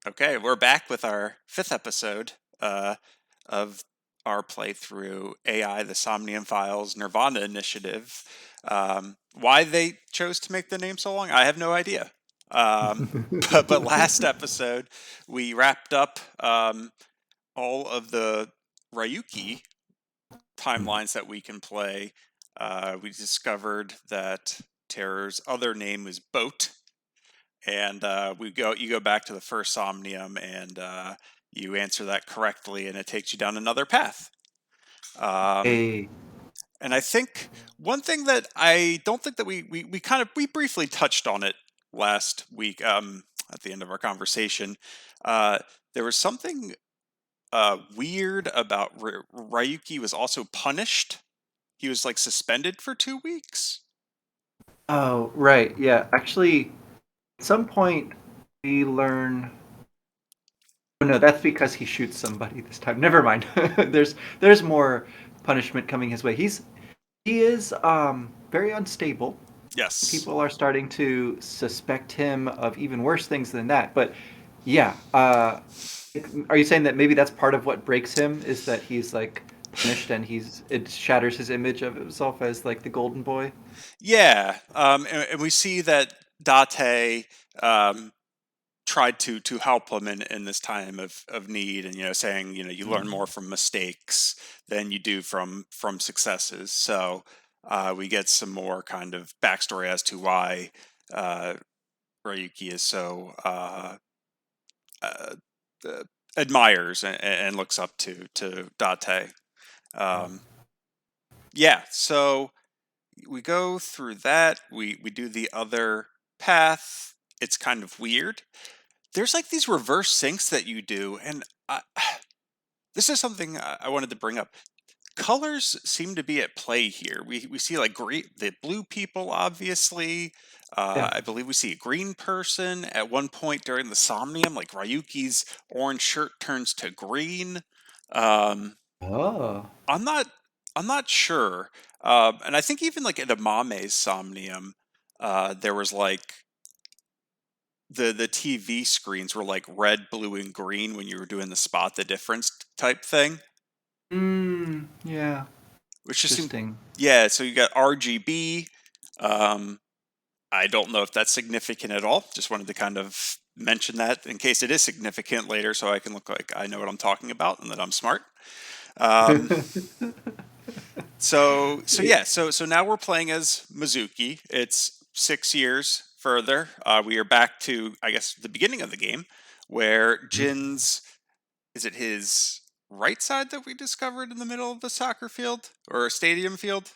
Okay, we're back with our fifth episode of our playthrough AI, the Somnium Files, Nirvana Initiative. Why they chose to make the name so long, I have no idea. But last episode, we wrapped up all of the Ryuki timelines that we can play. We discovered that Terror's other name is Boat, and you go back to the first somnium, and you answer that correctly, and it takes you down another path. um, A and I think one thing that I don't think that we briefly touched on it last week, at the end of our conversation. uh, there was something weird about Ryuki was also punished. He was like suspended for 2 weeks. Oh, right. Yeah. Actually, at some point we learn. Oh, no, that's because he shoots somebody this time. Never mind. there's more punishment coming his way. He is very unstable. Yes. People are starting to suspect him of even worse things than that. But yeah, are you saying that maybe that's part of what breaks him is that he's like punished and it shatters his image of himself as like the golden boy? Yeah, and we see that Date um, tried to help him in this time of need, and saying you learn more from mistakes than you do from successes. So we get some more kind of backstory as to why uh, Ryuki is so uh, uh, admires and looks up to Date. Um, yeah, so we go through that. We do the other path. It's kind of weird. There's like these reverse syncs that you do, and this is something I wanted to bring up. Colors seem to be at play here. We see like green, the blue people, obviously. Yeah. I believe we see a green person at one point during the Somnium. Like Ryuki's orange shirt turns to green. Um, Oh. I'm not I'm not sure. And I think even like at Amame's Somnium, there was like the TV screens were like red, blue, and green when you were doing the spot the difference type thing, Yeah. which just seemed, Interesting. yeah. So you got RGB. Um, I don't know if that's significant at all. Just wanted to kind of mention that in case it is significant later, so I can look like I know what I'm talking about and that I'm smart. Um, so yeah, so now we're playing as Mizuki. It's 6 years further. We are back to, I guess, the beginning of the game, where Jin's, is it his right side that we discovered in the middle of the soccer field or a stadium field?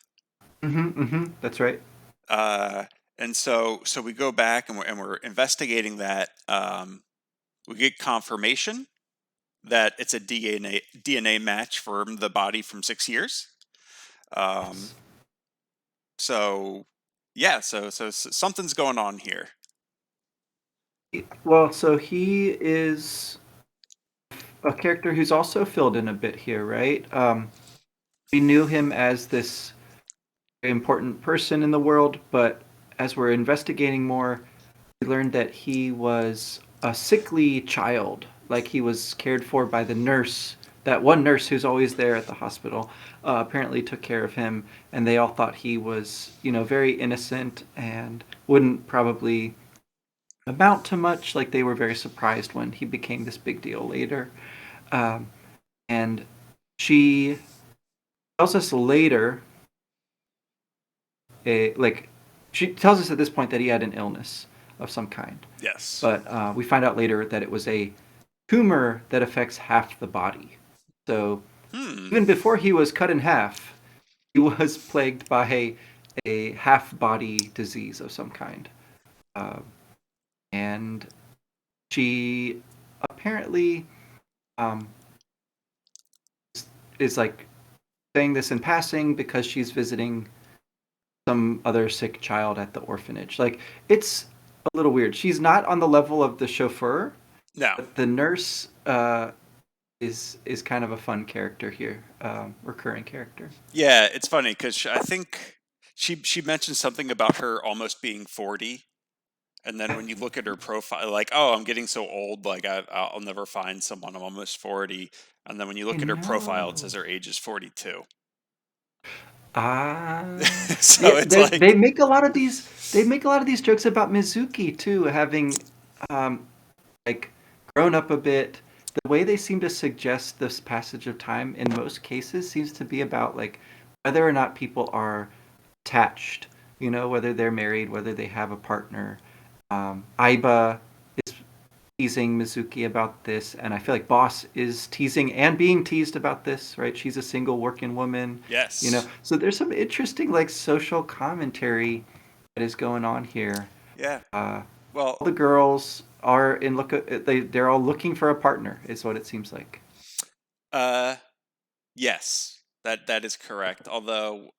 That's right. Uh, and so we go back, and we're investigating that. We get confirmation that it's a DNA match from the body from 6 years. Um, Yes. So yeah, so something's going on here. Well, so he is a character who's also filled in a bit here, right? We knew him as this important person in the world, but as we're investigating more, we learned that he was a sickly child. Like he was cared for by the nurse, that one nurse who's always there at the hospital. Apparently took care of him, and they all thought he was, very innocent and wouldn't probably amount to much. Like they were very surprised when he became this big deal later. Um, and she tells us later, like she tells us at this point that he had an illness of some kind. Yes. But we find out later that it was a tumor that affects half the body. So Hmm. even before he was cut in half, he was plagued by a half body disease of some kind. Uh, and she apparently um, is like saying this in passing because she's visiting some other sick child at the orphanage. Like it's a little weird. She's not on the level of the chauffeur, No. but the nurse is kind of a fun character here, recurring character. Yeah, it's funny because I think she mentioned something about her almost being 40, And then when you look at her profile, like, oh, I'm getting so old, like I'll never find someone. I'm almost 40. And then when you I look at her profile, it know. says her age is 42. Ah, So yeah. it's They like, make a lot of these. They make a lot of these jokes about Mizuki too, having um, like grown up a bit. The way they seem to suggest this passage of time in most cases seems to be about like whether or not people are attached. You know, whether they're married, whether they have a partner. Aiba is teasing Mizuki about this, and I feel like Boss is teasing and being teased about this, right? She's a single working woman, you know. yes, So there's some interesting like social commentary that is going on here. yeah. Uh, Well, all the girls are in look they're all looking for a partner, is what it seems like. uh, yes, that is correct. Although,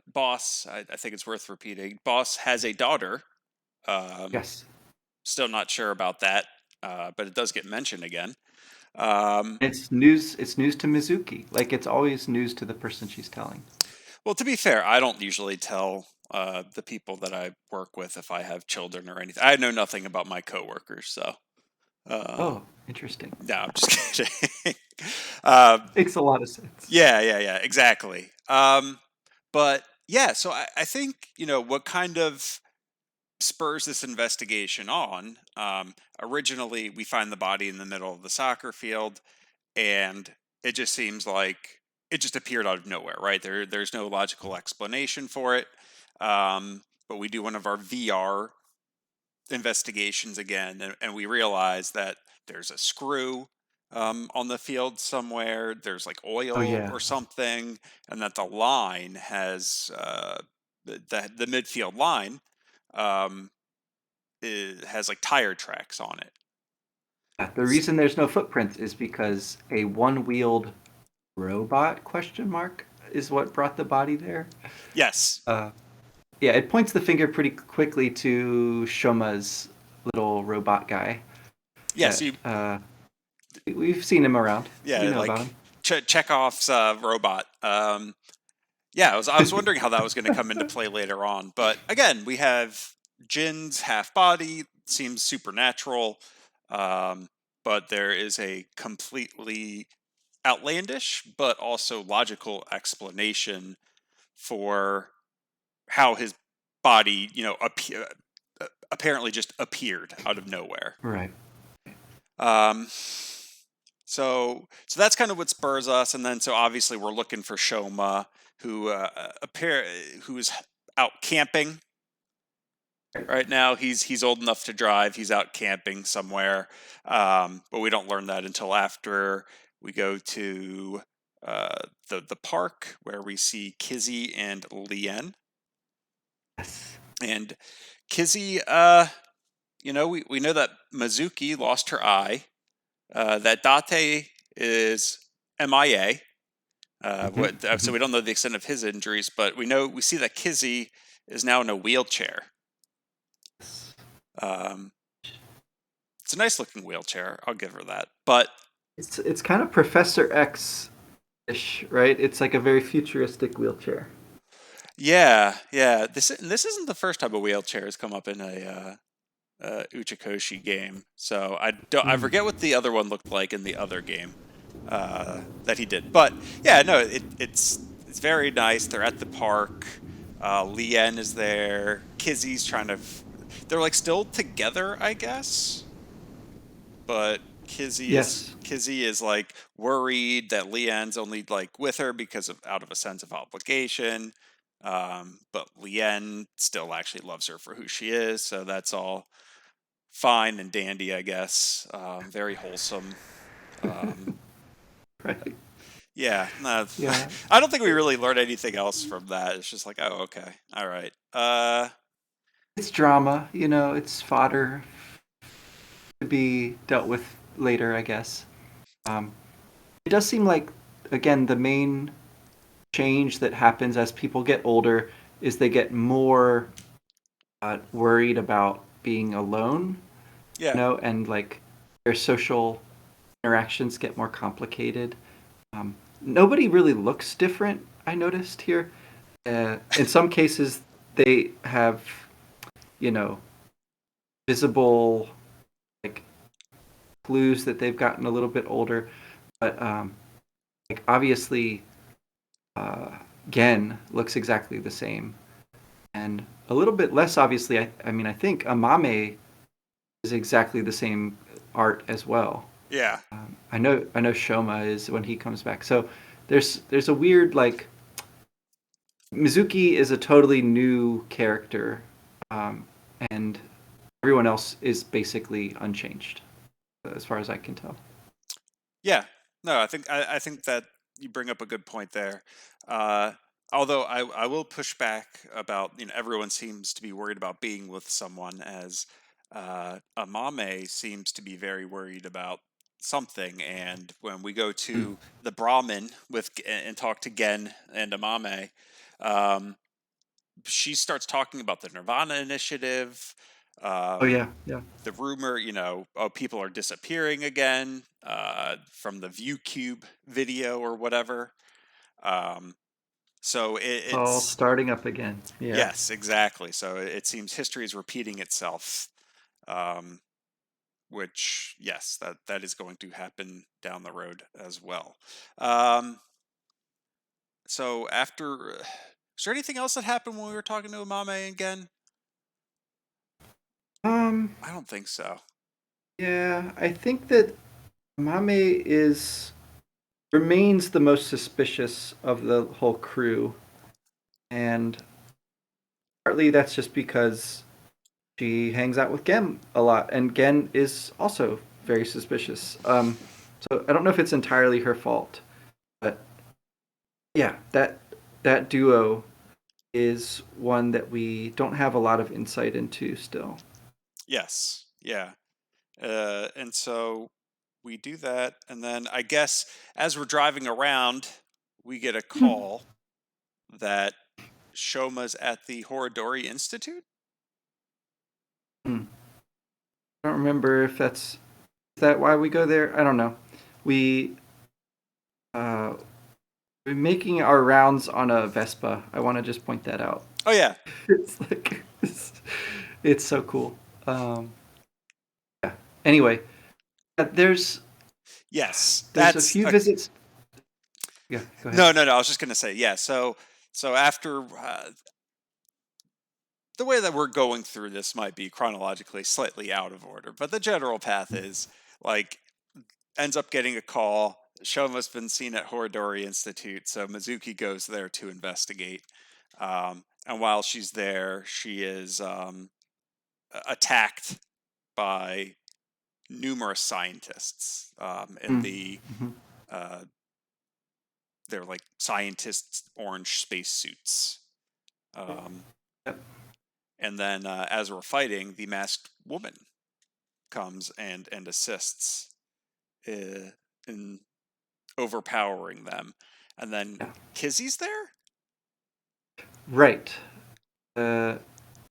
Boss, I think it's worth repeating. Boss has a daughter. Um, Yes, Still not sure about that, but it does get mentioned again. Um, it's news. It's news to Mizuki. Like it's always news to the person she's telling. well, to be fair, I don't usually tell the people that I work with if I have children or anything. I know nothing about my coworkers, so Oh, interesting. no, I'm just kidding. um, Makes a lot of sense. yeah, exactly. But yeah, so I think what kind of spurs this investigation on. Originally, we find the body in the middle of the soccer field, and it just seems like it just appeared out of nowhere, right? There's no logical explanation for it. But we do one of our VR investigations again, and we realize that there's a screw on the field somewhere. There's like Oh oil yeah. or something, and that the line has the midfield line um, has like tire tracks on it. Yeah, the reason there's no footprints is because a one-wheeled robot question mark is what brought the body there. Yes, Uh, yeah, it points the finger pretty quickly to Shoma's little robot guy. yes, That we've seen him around. We yeah, know about like him. Chekhov's robot. Yeah, I was wondering how that was going to come into play later on, but again, we have Jin's half body seems supernatural, um, but there is a completely outlandish but also logical explanation for how his body, apparently just appeared out of nowhere. Right. Um, so that's kind of what spurs us, and then so obviously we're looking for Shoma, who who's out camping right now. He's old enough to drive. He's out camping somewhere, but we don't learn that until after we go to the park where we see Kizzy and Lien. Yes. And Kizzy, we know that Mizuki lost her eye. That Date is MIA. So we don't know the extent of his injuries, but we see that Kizzy is now in a wheelchair. Um, it's a nice looking wheelchair. I'll give her that. But It's kind of Professor X-ish, right? It's like a very futuristic wheelchair. yeah, this isn't the first time a wheelchair has come up in a Uchikoshi game. So I Mm. forget what the other one looked like in the other game that he did. But yeah, no, it's very nice. They're at the park. Lien is there. Kizzy's trying to. They're like still together, I guess. But Yes. Kizzy is like worried that Lien's only like with her because of out of a sense of obligation. But Lien still actually loves her for who she is, so that's all fine and dandy, I guess. Very wholesome. Um, Right. yeah, no, Yeah. I don't think we really learned anything else from that. It's just like, oh, okay, all right. It's drama, you know, it's fodder to be dealt with later, I guess. Um, it does seem like, again, the main change that happens as people get older is they get more worried about being alone, Yeah, you know, and like their social interactions get more complicated. Nobody really looks different, I noticed here. In some cases, they have you know, visible like clues that they've gotten a little bit older. But like obviously, uh, Gen looks exactly the same, and a little bit less obviously. I mean, I think Amame is exactly the same art as well. Yeah. I know Shoma is when he comes back. So there's a weird like Mizuki is a totally new character, um, and everyone else is basically unchanged, as far as I can tell. Yeah. No, I think that you bring up a good point there. Uh, although I will push back about, everyone seems to be worried about being with someone, as Amame seems to be very worried about something. And when we go Hmm. to the Brahmin and talk to Gen and Amame, um, she starts talking about the Nirvana Initiative. Oh Um, yeah, yeah. the rumor, oh, people are disappearing again, from the View Cube video or whatever. Um, so It's all it's starting up again. Yeah. yes, exactly. So it seems history is repeating itself, um, which yes, that is going to happen down the road as well. Um, so after, is there anything else that happened when we were talking to Amame again? Um. I don't think so. Yeah. I think that Mame is remains the most suspicious of the whole crew, and partly that's just because she hangs out with Gen a lot, and Gen is also very suspicious. So I don't know if it's entirely her fault, but yeah, that duo is one that we don't have a lot of insight into still. Yes, yeah. And so we do that, and then I guess as we're driving around, we get a Hmm. call that Shoma's at the Horodori Institute. Hmm. I don't remember if that's is that why we go there. I don't know. We uh, we're making our rounds on a Vespa. I want to just point that out. Oh yeah, It's like it's so cool. Um, yeah. Anyway, there's yes, there's a that's few visits. Yeah, go ahead. no, no, no. I was just gonna say, yeah. So after, the way that we're going through this might be chronologically slightly out of order, but the general path is like ends up getting a call. Shoma's been seen at Horodori Institute, so Mizuki goes there to investigate. And while she's there, she is attacked by numerous scientists, in Mm-hmm. uh, they're like scientists' orange spacesuits. Um, Yep. and then, as we're fighting, the masked woman comes and assists, in overpowering them. And then Yeah. Kizzy's there? Right. Uh,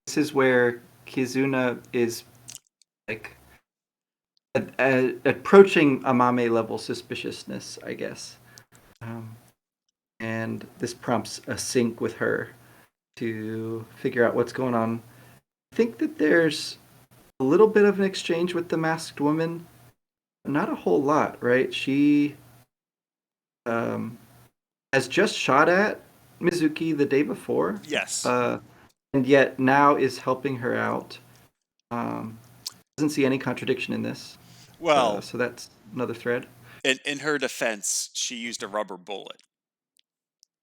this is where Kizuna is like approaching Amame level suspiciousness, I guess. Um, and this prompts a sync with her to figure out what's going on. I think that there's a little bit of an exchange with the masked woman, not a whole lot, right? She um, has just shot at Mizuki the day before, Yes. uh, and yet now is helping her out. Um, doesn't see any contradiction in this, Well, so that's another thread. in her defense, she used a rubber bullet.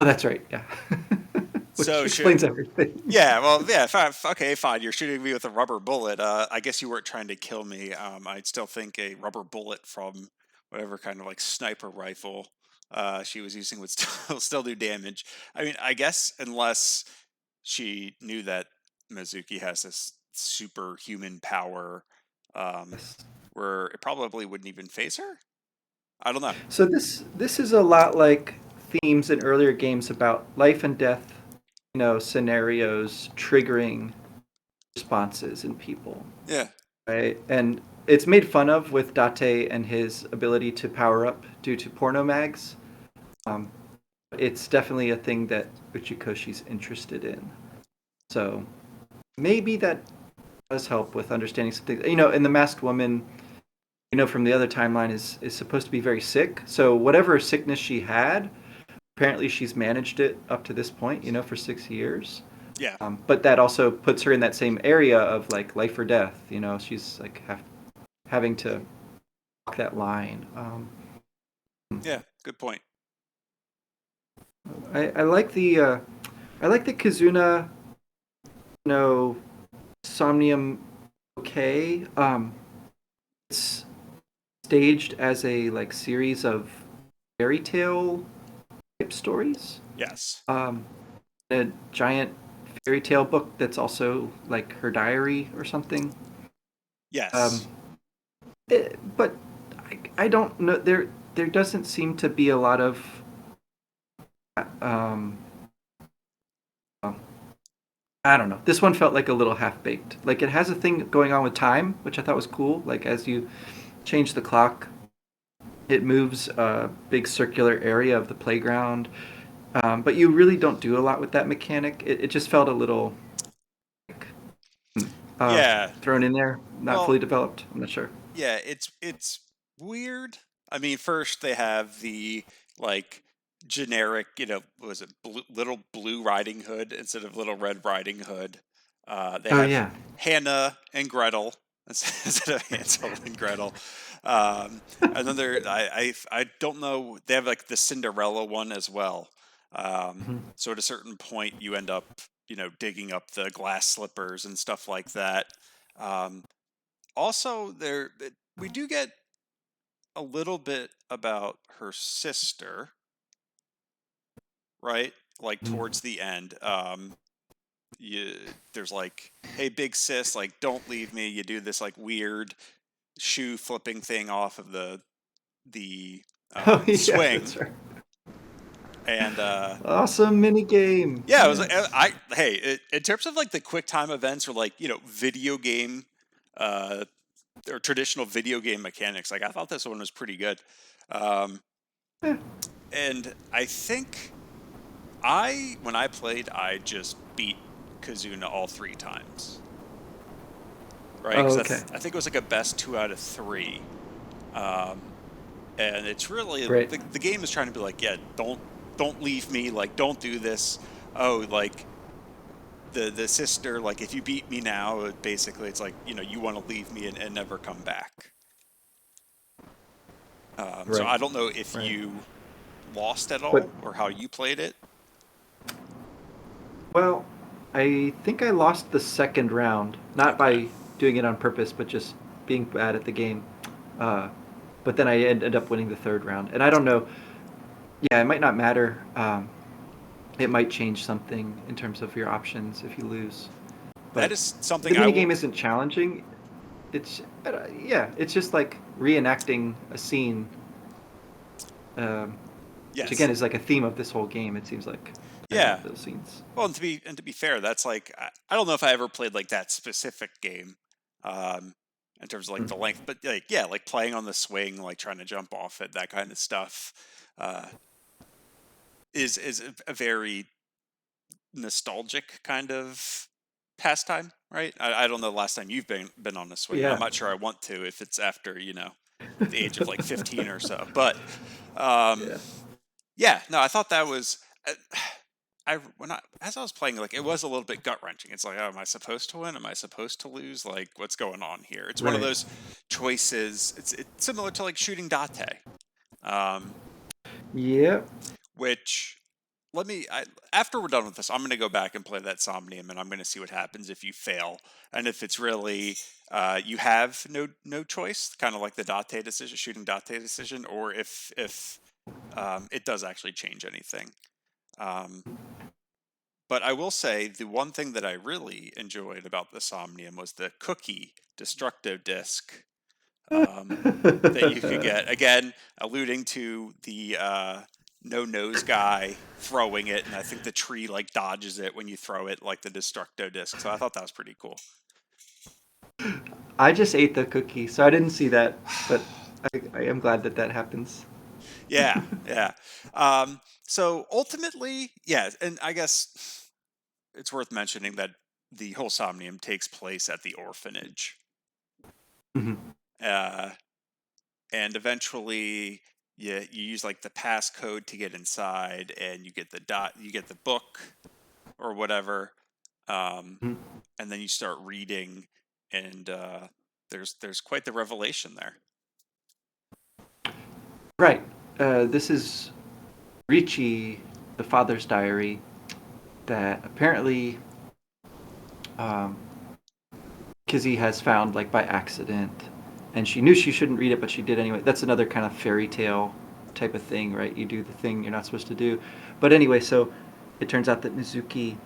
Oh, that's right, yeah, which So she, explains everything. yeah, well, yeah, okay, fine. You're shooting me with a rubber bullet. I guess you weren't trying to kill me. I'd still think a rubber bullet from whatever kind of like sniper rifle she was using would still do damage. I mean, I guess unless she knew that Mizuki has this superhuman power, um, Yes. where it probably wouldn't even phase her. I don't know. So this is a lot like themes in earlier games about life and death, scenarios triggering responses in people, Yeah. right? And it's made fun of with Date and his ability to power up due to porno mags. Um, it's definitely a thing that Uchikoshi's interested in. So maybe that does help with understanding something. You know, and the masked woman, you know, from the other timeline is supposed to be very sick. So whatever sickness she had, apparently she's managed it up to this point. You know, for 6 years. Yeah, But that also puts her in that same area of like life or death. You know, she's like having to walk that line. yeah, good point. I like I like the Kazuna, you know, Somnium. Okay, it's staged as a like series of fairy tale type stories. Yes, Um, a giant fairy tale book that's also like her diary or something. Um, yes, but I don't know. There doesn't seem to be a lot of um, I don't know. This one felt like a little half baked. Like it has a thing going on with time, which I thought was cool. Like as you change the clock, it moves a big circular area of the playground. But you really don't do a lot with that mechanic. It just felt a little like, uh, yeah. thrown in there, not Well, fully developed. I'm not sure. yeah, it's weird. I mean, first they have the like generic, what was it, little Blue Riding Hood instead of Little Red Riding Hood. They Oh have yeah. Hannah and Gretel instead of Hansel and Gretel. And then I don't know. They have like the Cinderella one as well. Mhm. So at a certain point, you end up, digging up the glass slippers and stuff like that. Um, Also, we do get a little bit about her sister, right? Like Mhm. towards the end. There's like, hey, big sis, like, don't leave me. You do this like weird shoe flipping thing off of the Oh yeah, swing, that's right. and Awesome mini game. yeah, it was like, Yes. in terms of like the quick time events or like video game, uh, or traditional video game mechanics, like I thought this one was pretty good. Um, Eh. And I think when I played, I just beat Kazuna all three times, right? Oh Because okay. I think it was like a best 2 out of 3. Um, and it's really Right. the game is trying to be like, yeah, don't leave me, like don't do this. Oh, like the sister, like if you beat me now, basically it's like you want to leave me and never come back. So Right. I don't know if Right. you lost at But all or how you played it. well, I think I lost the second round, not Okay. by doing it on purpose, but just being bad at the game. Uh, but then I ended up winning the third round, and I don't know. Yeah, it might not matter. It might change something in terms of your options if you lose. That But is something the I mini game will. isn't challenging. It's yeah, it's just like reenacting a scene, um, which Yes. again is like a theme of this whole game. It seems like playing Yeah. out those scenes. Well, and to be fair, that's like I don't know if I ever played like that specific game, um, in terms of like the Mm. length, but like yeah, like playing on the swing, like trying to jump off it, that kind of stuff, uh, is a very nostalgic kind of pastime, right? I don't know the last time you've been on a swing, and I'm Yeah. not sure I want to if it's after the age of like 15 or so, but um, Yeah. yeah, no, I thought that was. When I as I was playing, like it was a little bit gut wrenching. It's like, oh, am I supposed to win? Am I supposed to lose? Like, what's going on here? It's one of Right. those choices. It's similar to like shooting date, um, Yeah. which after we're done with this, I'm going to go back and play that Somnium, and I'm going to see what happens if you fail, and if it's really you have no choice, kind of like the date decision, shooting date decision, or if it does actually change anything. Um, But I will say the one thing that I really enjoyed about the Somnium was the cookie destructo disc, that you could get. Again, alluding to the no nose guy throwing it, and I think the tree like dodges it when you throw it, like the destructo disc. So I thought that was pretty cool. I just ate the cookie, so I didn't see that, but I am glad that that happens. Yeah, yeah. So ultimately, yeah, and I guess it's worth mentioning that the whole Somnium takes place at the orphanage. Hmm. Uh, and eventually you use like the passcode to get inside, and you get the book or whatever, um, and then you start reading, and there's quite the revelation there. Right. This is Ricci, the father's diary, that apparently um, Kizzy has found like by accident, and she knew she shouldn't read it, but she did anyway. That's another kind of fairy tale type of thing, right? You do the thing you're not supposed to do. But anyway, so it turns out that Mizuki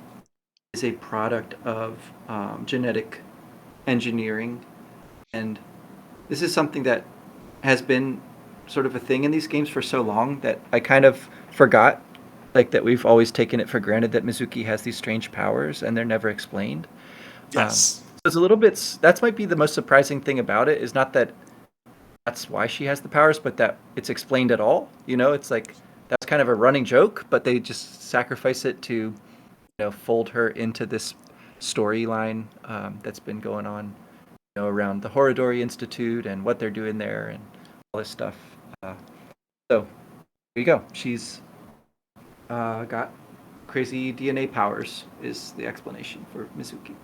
is a product of genetic engineering, and this is something that has been sort of a thing in these games for so long that I kind of forgot, like that we've always taken it for granted that Mizuki has these strange powers and they're never explained. Yes. So it's a little bit. That might be the most surprising thing about it is not that that's why she has the powers, but that it's explained at all. You know, it's like that's kind of a running joke, but they just sacrifice it to fold her into this storyline that's been going on around the Horodori Institute and what they're doing there and all this stuff. Uh, so there you go. She's got crazy DNA powers. Is the explanation for Mizuki?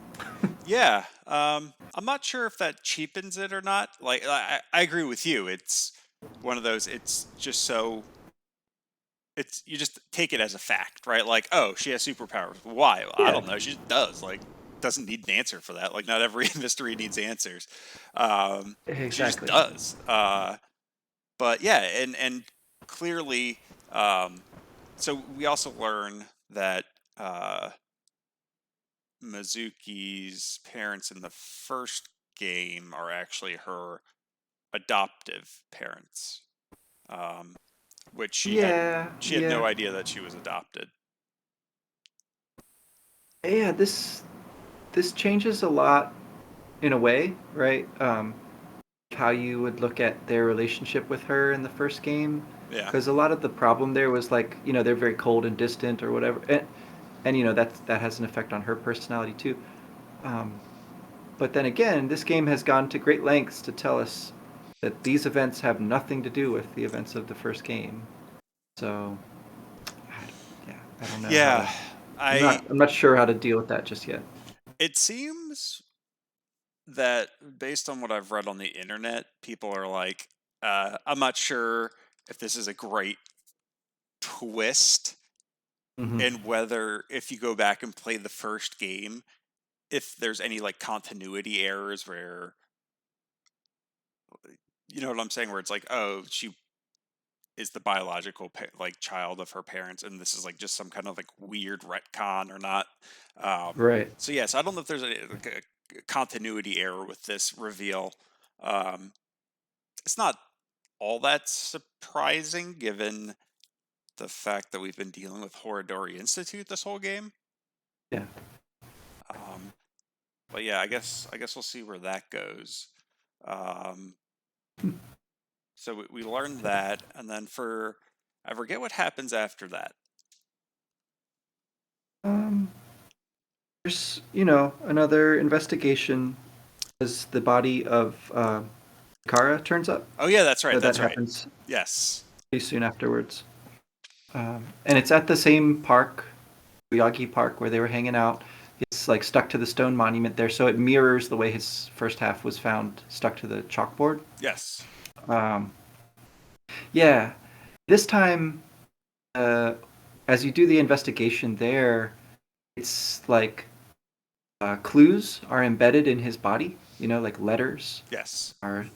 Yeah. I'm not sure if that cheapens it or not. Like, I agree with you. It's one of those. It's just so. It's you just take it as a fact, right? Like, oh, she has superpowers. Why? I Yeah, don't know. She just does. Like, doesn't need an answer for that. Like, not every mystery needs answers. She just exactly. does. But yeah, and clearly, um, so we also learn that uh, Mizuki's parents in the first game are actually her adoptive parents, um, which Yeah, she had yeah, no idea that she was adopted. yeah. This changes a lot in a way, right? How you would look at their relationship with her in the first game, Yeah. because a lot of the problem there was like they're very cold and distant or whatever, and that has an effect on her personality too. Um, but then again, this game has gone to great lengths to tell us that these events have nothing to do with the events of the first game. So, yeah, I don't know how Yeah. to. I I'm not sure how to deal with that just yet. It seems that based on what I've read on the internet, people are like, I'm not sure if this is a great twist, Hmm. and whether if you go back and play the first game, if there's any like continuity errors where you know what I'm saying, where it's like, oh, she is the biological like child of her parents, and this is like just some kind of like weird retcon or not. Right. So yes, I don't know if there's a continuity error with this reveal. Um, it's not all that surprising given the fact that we've been dealing with Horodori Institute this whole game. Yeah. Um, but yeah, I guess we'll see where that goes. Um, so we learned that, and then for I forget what happens after that. Um, there's another investigation as the body of Kara turns up. Oh yeah, that's right. That That's right. happens Yes. pretty soon afterwards. And it's at the same park, Miyagi Park, where they were hanging out. It's like stuck to the stone monument there, so it mirrors the way his first half was found, stuck to the chalkboard. Yes. Um, yeah, this time, uh, as you do the investigation there, it's like clues are embedded in his body. Like letters Yes. are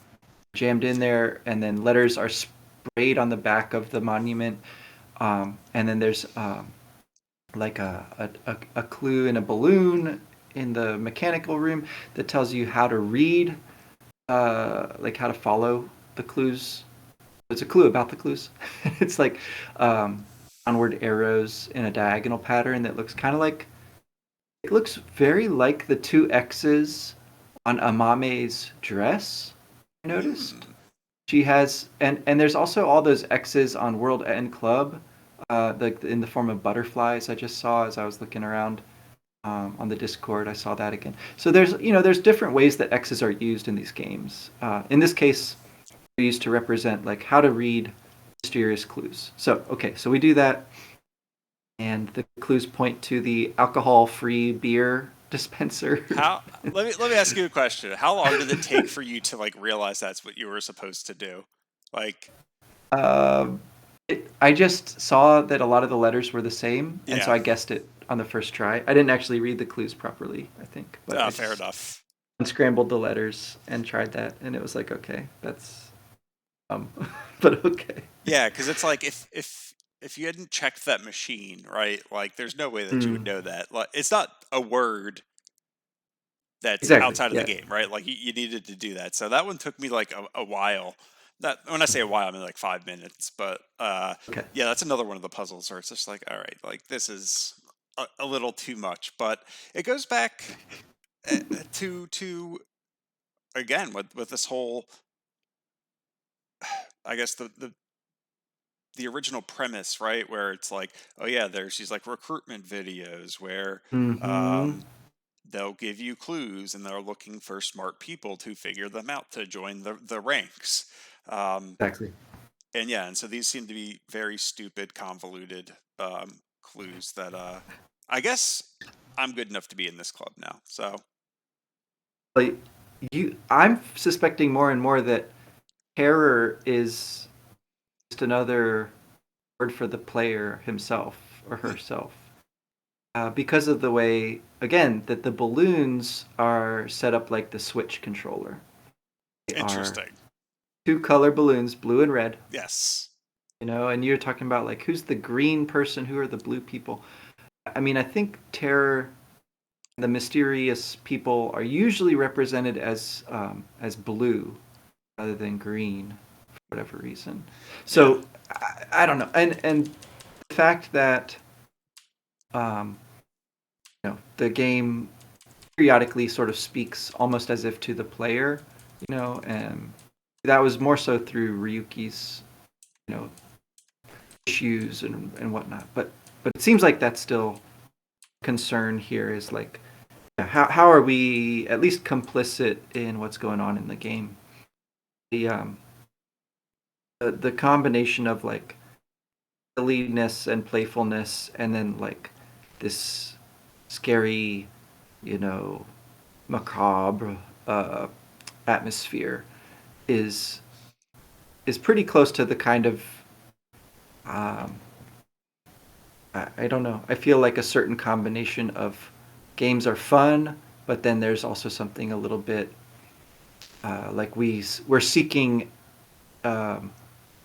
jammed in there, and then letters are sprayed on the back of the monument. And then there's like a clue in a balloon in the mechanical room that tells you how to read, like how to follow the clues. It's a clue about the clues. It's like downward arrows in a diagonal pattern that looks kind of like it looks very like the two X's on Amame's dress. I noticed. Hmm. She has, and there's also all those X's on World End Club, like in the form of butterflies. I just saw as I was looking around. on the Discord. I saw that again. So there's different ways that X's are used in these games. In this case, they're used to represent like how to read mysterious clues. So okay, so we do that, and the clues point to the alcohol-free beer dispenser. How let me ask you a question. How long did it take for you to like realize that's what you were supposed to do? Like, Um, I just saw that a lot of the letters were the same, and so yeah, I guessed it on the first try. I didn't actually read the clues properly, I think, but I fair just enough. unscrambled the letters and tried that, and it was like, okay, that's um, but okay. Yeah, because it's like if you hadn't checked that machine, right? Like, there's no way that you would Mm, know that. Like, it's not a word that's exactly. outside of the Yeah. game, right? Like, you needed to do that. So that one took me like a while. That when I say a while, I mean like 5 minutes. But Okay. yeah, that's another one of the puzzles where it's just like, all right, like this is a little too much. But it goes back to again with this whole, I guess the original premise, right? Where it's like, oh yeah, there's these like recruitment videos where Mm-hmm. um, they'll give you clues and they're looking for smart people to figure them out to join the ranks. Um, Exactly. and yeah, and so these seem to be very stupid, convoluted clues that I guess I'm good enough to be in this club now. So Like I'm suspecting more and more that terror is just another word for the player himself or hmm, herself. Because of the way, again, that the balloons are set up like the Switch controller. They are interesting. two color balloons, blue and red, Yes. and you're talking about like who's the green person, who are the blue people. I mean, I think terror, the mysterious people are usually represented as blue rather than green for whatever reason. Yeah. So I don't know, and the fact that um, the game periodically sort of speaks almost as if to the player, and that was more so through Ryuki's, you know, issues and whatnot. But it seems like that's still concern here is like how are we at least complicit in what's going on in the game? The combination of like silliness and playfulness, and then like this scary, you know, macabre atmosphere is is pretty close to the kind of um, I don't know. I feel like a certain combination of games are fun, but then there's also something a little bit like we're seeking um,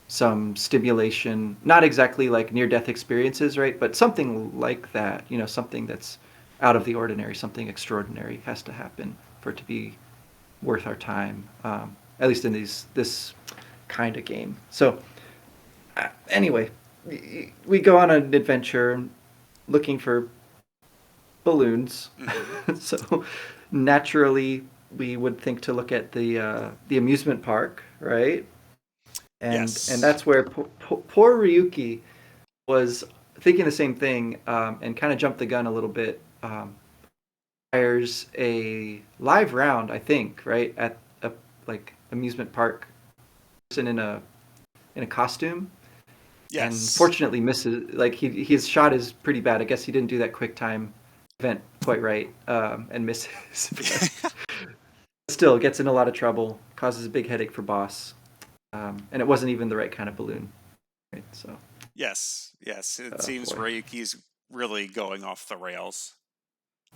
some stimulation, not exactly like near death experiences, right? But something like that. Something that's out of the ordinary, something extraordinary has to happen for it to be worth our time. At least in this kind of game. So anyway, we go on an adventure looking for balloons. Hmm. So naturally, we would think to look at the amusement park, right? And Yes. that's where poor Ryuki was thinking the same thing, and kind of jumped the gun a little bit. Hires a live round, I think, right at a like amusement park person in a costume, and Yes. fortunately misses. Like his shot is pretty bad. I guess he didn't do that quick time event quite right, and misses. But still, gets in a lot of trouble, causes a big headache for boss, and it wasn't even the right kind of balloon, right? So, Yes. Yes. It oh seems boy, Ryuki's really going off the rails.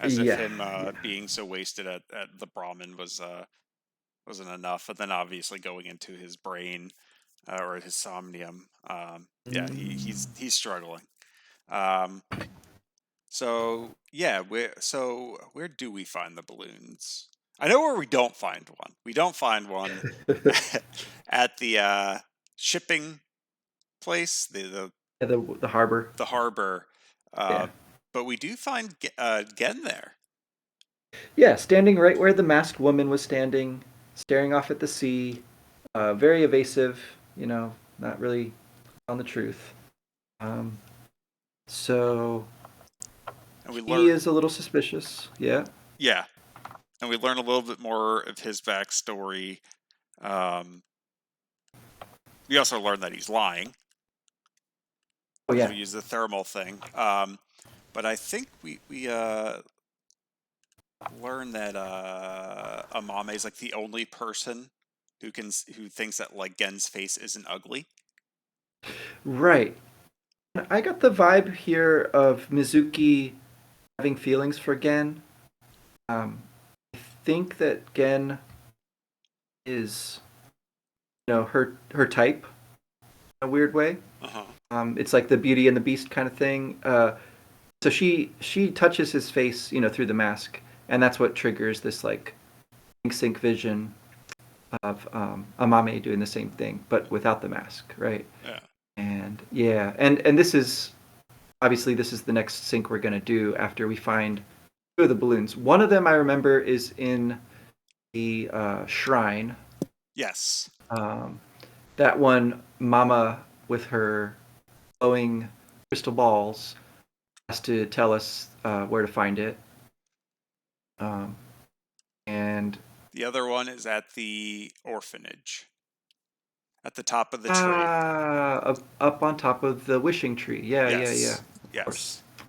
As if yeah, him yeah. being so wasted at the Brahmin wasn't enough, and then obviously going into his brain or his somnium, yeah, he's struggling. Um, so yeah, where do we find the balloons? I know where we don't find one. We don't find one at the shipping place, Yeah, the harbor. the harbor, uh, Yeah, but we do find Gen there. yeah, standing right where the masked woman was standing, staring off at the sea, very evasive. Not really on the truth. Um, so and we He learn, is a little suspicious. Yeah. yeah, and we learn a little bit more of his backstory. Um, we also learn that he's lying Oh because yeah. we use the thermal thing. But I think we learn that Amame is like the only person who thinks that like Gen's face isn't ugly. Right. I got the vibe here of Mizuki having feelings for Gen. I think that Gen is, her type in a weird way. Uh huh. It's like the Beauty and the Beast kind of thing. So she touches his face, through the mask, and that's what triggers this like sync vision of Amame doing the same thing, but without the mask, right? Yeah. And yeah, and this is obviously this is the next sync we're gonna do after we find two of the balloons. One of them I remember is in the shrine. Yes. Um, that one, Mama with her glowing crystal balls has to tell us where to find it. Um, and The other one is at the orphanage, at the top of the tree. up on top of the wishing tree. Yeah, yeah, yeah. Yes. Of course. Yes.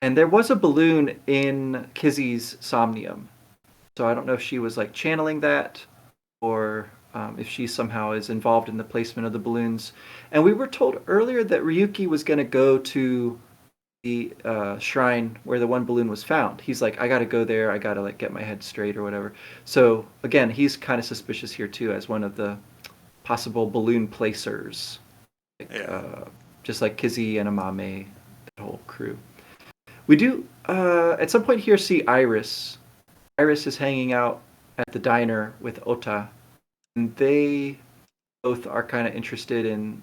And there was a balloon in Kizzy's Somnium. So I don't know if she was like channeling that or if she somehow is involved in the placement of the balloons. And we were told earlier that Ryuki was going to go to the shrine where the one balloon was found. He's like, I got to go there. I got to like get my head straight or whatever. So again, he's kind of suspicious here too as one of the possible balloon placers. Like, Yeah. just like Kizzy and Amame, that whole crew. We do at some point here see Iris. Iris is hanging out at the diner with Ota, and they both are kind of interested in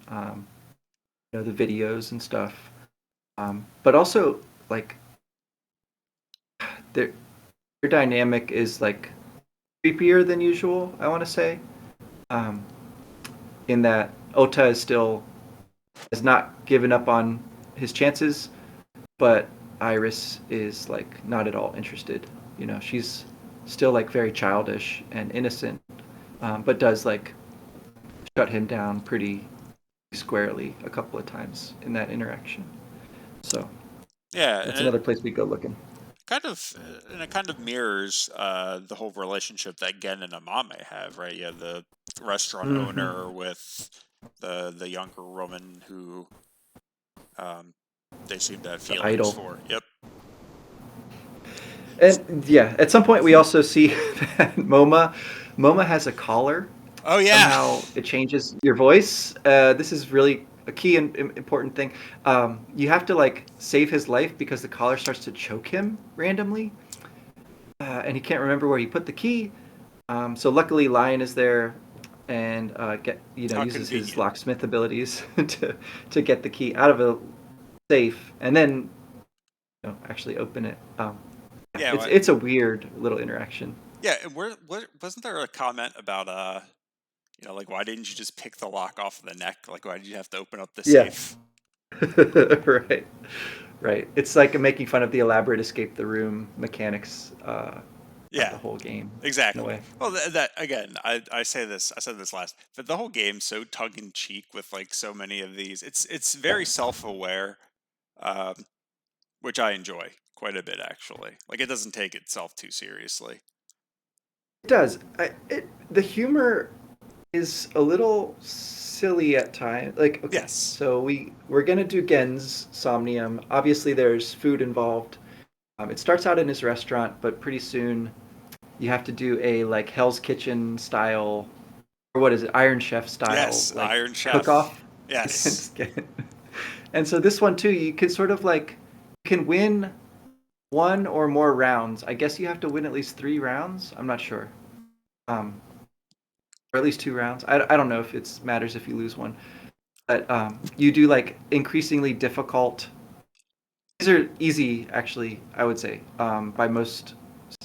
the videos and stuff. But also like their dynamic is like creepier than usual. I want to say, um, in that Ota is still has not given up on his chances, but Iris is like not at all interested. She's still like very childish and innocent, but does like shut him down pretty squarely a couple of times in that interaction. So Yeah, that's another place we go looking. and it kind of mirrors the whole relationship that Gen and Amame have, right? Yeah, the restaurant Mm-hmm. owner with the younger woman who um, they seem to have The feelings idol. for. Yep. And yeah, at some point we also see that Moma has a collar. Oh yeah. Somehow it changes your voice. This is really a key and important thing. You have to like save his life because the collar starts to choke him randomly, and he can't remember where he put the key. So luckily, Lion is there and How uses his convenient. locksmith abilities to get the key out of a safe and then actually open it. Yeah, Yeah. it's a weird little interaction. Yeah. And what wasn't there a comment about like why didn't you just pick the lock off of the neck? Like why did you have to open up the Yeah, safe? right, right. It's like making fun of the elaborate escape the room mechanics of Yeah. the whole game in a Exactly. way. Well, that again, I say this. I said this last, but the whole game's so tongue in cheek with like so many of these. It's very self aware, um, which I enjoy quite a bit actually. Like it doesn't take itself too seriously. It does. The humor is a little silly at times. Like, okay, Yes. so we're gonna do Gen's Somnium. Obviously, there's food involved. It starts out in his restaurant, but pretty soon you have to do a like Hell's Kitchen style, or what is it, Iron Chef style, Yes. like Iron cook Chef. off Yes. against Gen. And so this one too, you can sort of like you can win one or more rounds. I guess you have to win at least 3 rounds. I'm not sure. Um, or at least 2 rounds. I don't know if it matters if you lose one, but you do like increasingly difficult. These are easy, actually. I would say by most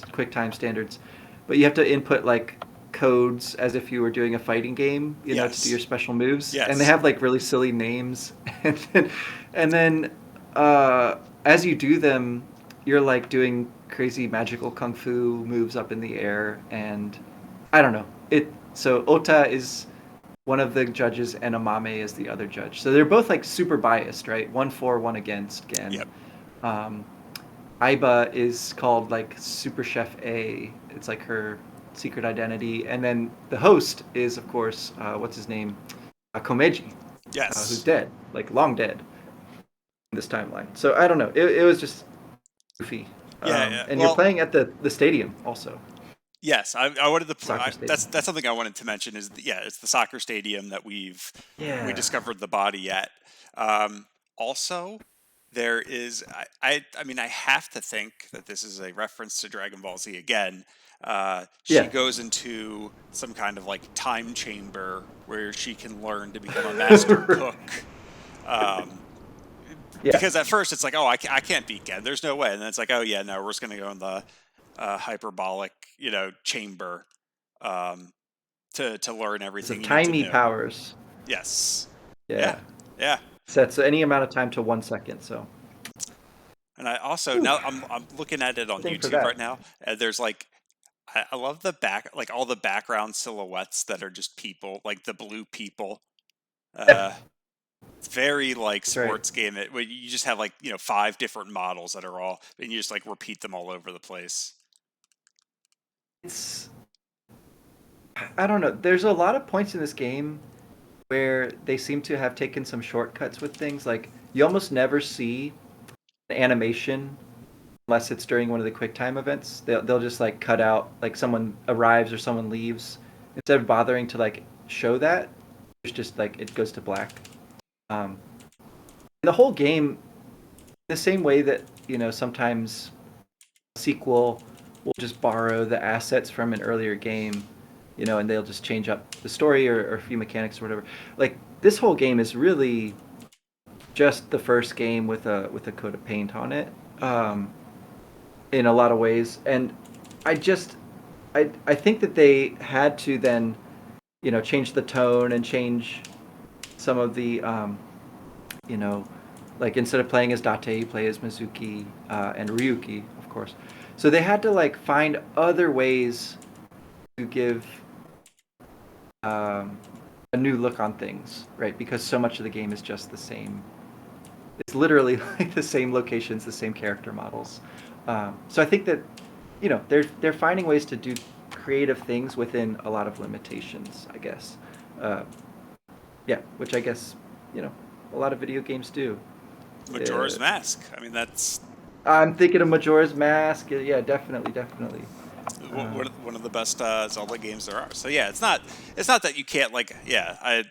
QuickTime standards, but you have to input like codes as if you were doing a fighting game, to do your Yes. special moves, and they Yes. have like really silly names, and then, and then uh, as you do them, you're like doing crazy magical kung fu moves up in the air, and I don't know. So Ota is one of the judges, and Amame is the other judge. So they're both like super biased, right? One for, one against Gen. Yep. Um, Aiba is called like Super Chef A. It's like her secret identity, and then the host is, of course, what's his name, Komeji, who's Yes. dead, like long dead in this timeline. So I don't know. It was just goofy. Yeah, yeah. And you're Well, playing at the stadium also, yes, I wanted to. soccer stadium. That's something I wanted to mention. Is yeah, it's the soccer stadium that we Yeah. discovered the body at. Um, Also, there is. I mean, I have to think that this is a reference to Dragon Ball Z again. She Yeah. goes into some kind of like time chamber where she can learn to become a master cook. Um, Yeah. because at first it's like, oh, I can't beat Gen. There's no way. And then it's like, oh yeah, no, we're just gonna go in the hyperbolic, chamber, um, to learn It's of everything you need to timey know. powers. Yes. Yeah. Yeah. Yeah. Sets any amount of time to 1 second. So, And I also whew, now I'm looking at it on thing for YouTube that. right now, and there's like I love the like all the background silhouettes that are just people, like the blue people. Yeah, Uh, it's very like that's right. sports game. Where you just have like five different models that are all, and you just like repeat them all over the place. It's I don't know. There's a lot of points in this game where they seem to have taken some shortcuts with things. Like you almost never see an animation unless it's during one of the QuickTime events. They'll just like cut out like someone arrives or someone leaves instead of bothering to like show that. It's just like it goes to black. Um, the whole game, the same way that sometimes a sequel will just borrow the assets from an earlier game, and they'll just change up the story or a few mechanics or whatever. Like this whole game is really just the first game with a coat of paint on it, in a lot of ways. And I just I think that they had to then change the tone and change some of the you know like instead of playing as Date, you play as Mizuki and Ryuki, of course. So they had to like find other ways to give um, a new look on things, right? Because so much of the game is just the same. It's literally like the same locations, the same character models. So I think that they're finding ways to do creative things within a lot of limitations, I guess. Uh, yeah, which I guess you know a lot of video games do. Majora's Uh, Mask. I mean, that's I'm thinking of Majora's Mask. Yeah, definitely, definitely. Uh, one of the best Zelda games there are. So yeah, it's not that you can't like yeah I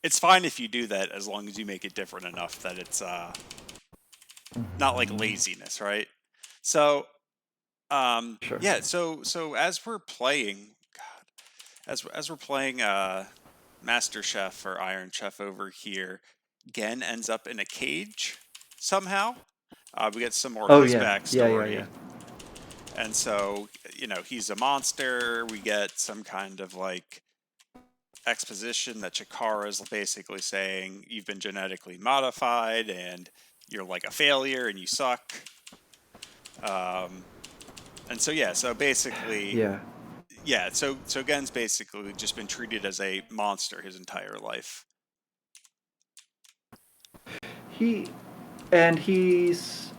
it's fine if you do that as long as you make it different enough that it's not like laziness, right? So sure. yeah, so as we're playing, God, as we're playing Master Chef or Iron Chef over here, Gen ends up in a cage somehow. We get some more of Oh his yeah, yeah, yeah, backstory. yeah. And so, he's a monster. We get some kind of like exposition that Chikara is basically saying you've been genetically modified and you're like a failure and you suck. Um, and so yeah, so basically, Yeah. yeah, so Gen's basically just been treated as a monster his entire life. He and he's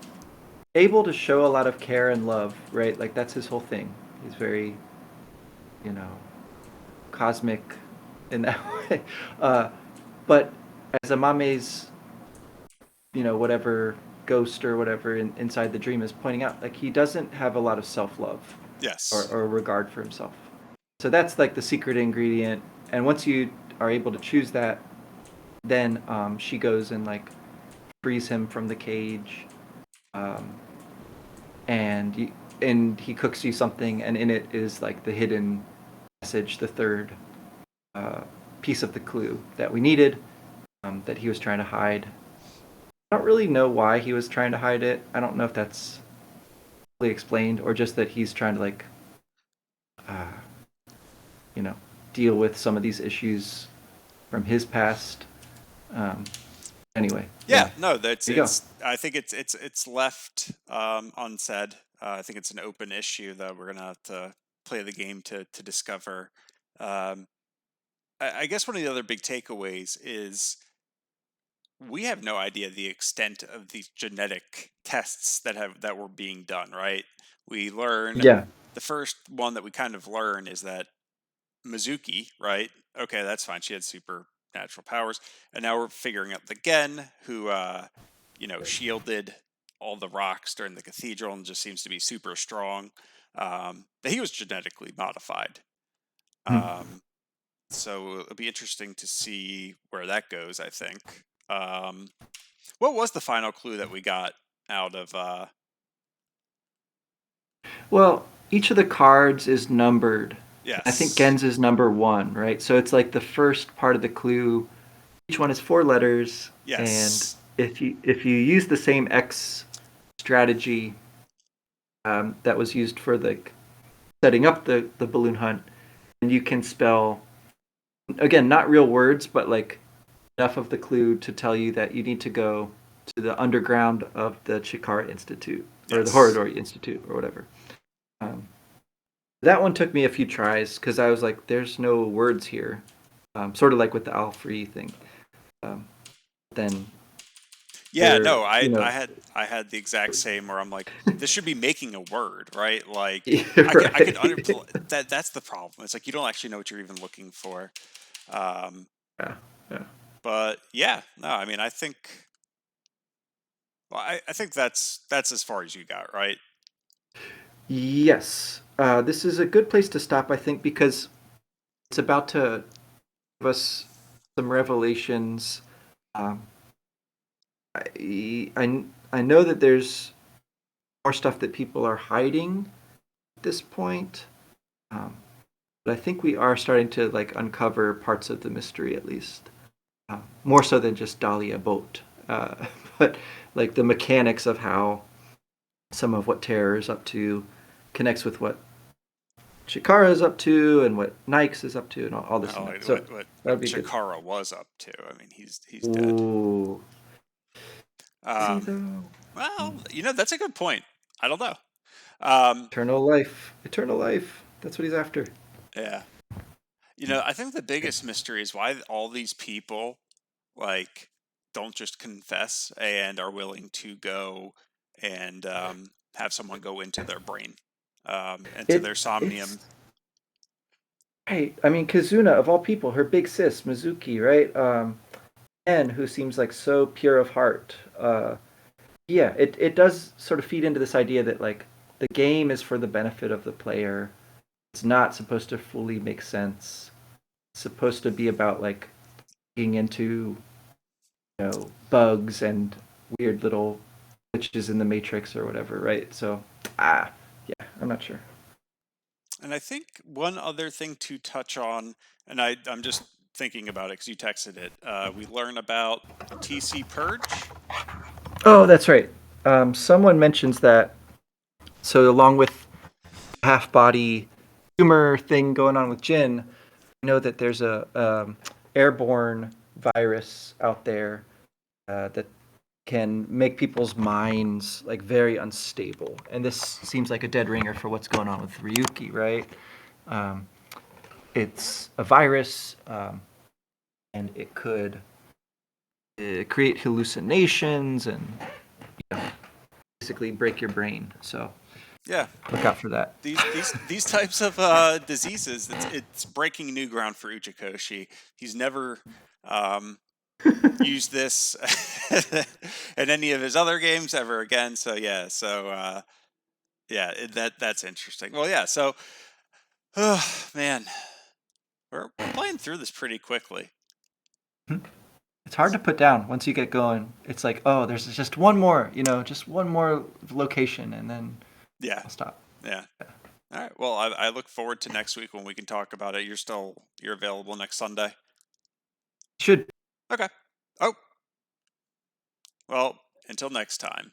able to show a lot of care and love, right? Like that's his whole thing. He's very, you know, cosmic in that way. Uh, but as Amame's, whatever ghost or whatever inside the dream is pointing out, like he doesn't have a lot of self love Yes. or regard for himself. So that's like the secret ingredient. And once you are able to choose that, then she goes and like frees him from the cage, um, and he cooks you something, and in it is like the hidden message, the third uh, piece of the clue that we needed, that he was trying to hide. I don't really know why he was trying to hide it. I don't know if that's fully explained or just that he's trying to like, uh, you know, deal with some of these issues from his past. Um, Anyway, Yeah, yeah, no, that's there you go. it's. I think it's left unsaid. I think it's an open issue that we're gonna have to play the game to discover. Um, I guess one of the other big takeaways is we have no idea the extent of these genetic tests that were being done. Right? We learn Yeah. the first one that we kind of learn is that Mizuki, right? Okay, that's fine. She had supernatural powers, and now we're figuring out the Gen, who, shielded all the rocks during the cathedral and just seems to be super strong. But he was genetically modified, Mhm. um, so it'll be interesting to see where that goes. I think. Um, what was the final clue that we got out of? Well, each of the cards is numbered. I think Yes, Gens is number one, right? So it's like the first part of the clue. Each one is four letters, and yes, if you use the same X strategy that was used for the setting up the balloon hunt, and you can spell again not real words, but like enough of the clue to tell you that you need to go to the underground of the Chikara Institute or the yes. Horodori Institute or whatever. Um, that one took me a few tries because I was like, "There's no words here," sort of like with the Al Free thing. Um, then Yeah, there, no, I you know, I had I had the exact same where I'm like, this should be making a word, right? Like I could under right? that's the problem. It's like you don't actually know what you're even looking for. Um, Yeah, yeah. but yeah, no, I mean I think that's as far as you got, right? Yes, this is a good place to stop, I think, because it's about to give us some revelations. Um, I know that there's more stuff that people are hiding at this point, um, but I think we are starting to like uncover parts of the mystery at least, more so than just Dahlia boat, but like the mechanics of how some of what Terror is up to connects with what Chikara is up to and what Nikes is up to and all this No, and that. like So that what would be good. Chikara was up to. I mean, he's dead. Ooh, is he Um, though? well, that's a good point. I don't know. Um, Eternal life. Eternal life. That's what he's after. yeah. I think the biggest mystery is why all these people like don't just confess and are willing to go and have someone go into their brain, into It their it's somnium. right. I mean, Kazuna of all people, her big sis Mizuki, right? Anne, who seems like so pure of heart. Yeah, it does sort of feed into this idea that like the game is for the benefit of the player. It's not supposed to fully make sense. It's supposed to be about like digging into bugs and weird little glitches in the matrix or whatever, right? So, yeah, I'm not sure. And I think one other thing to touch on, and I'm just thinking about it because you texted it. We learn about TC Purge. Oh, that's right. Someone mentions that. So, along with half body tumor thing going on with Jin, I know that there's a airborne virus out there that can make people's minds like very unstable, and this seems like a dead ringer for what's going on with Ryuki, right? Um, it's a virus, and it could create hallucinations and you know, basically break your brain. So Yeah, look out for that. these types of diseases, it's breaking new ground for Uchikoshi. He's never um, used this in any of his other games ever again. So yeah, yeah, that's interesting. Well, yeah, so oh, man, we're playing through this pretty quickly. It's hard to put down once you get going. It's like, oh, there's just one more, just one more location, and then Yeah, I'll stop. yeah. All right. Well, I look forward to next week when we can talk about it. You're available next Sunday. Should Okay. Oh, well, until next time.